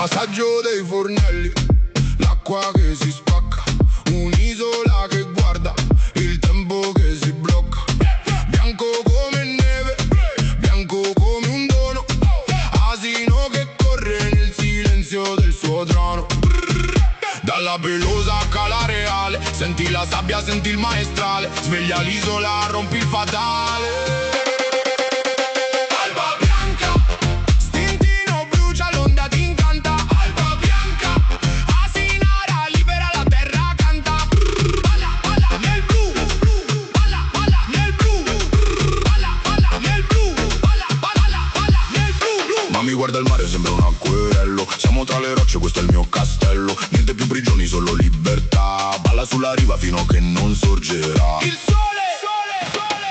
Passaggio dei fornelli, l'acqua che si spacca, un'isola che guarda, il tempo che si blocca. Bianco come neve, bianco come un dono, asino che corre nel silenzio del suo trono. Dalla pelosa cala reale, senti la sabbia, senti il maestrale, sveglia l'isola, rompi il fatale. Mi guarda il mare, sembra un acquerello. Siamo tra le rocce, questo è il mio castello. Niente più prigioni, solo libertà. Balla sulla riva fino a che non sorgerà il sole, sole, sole.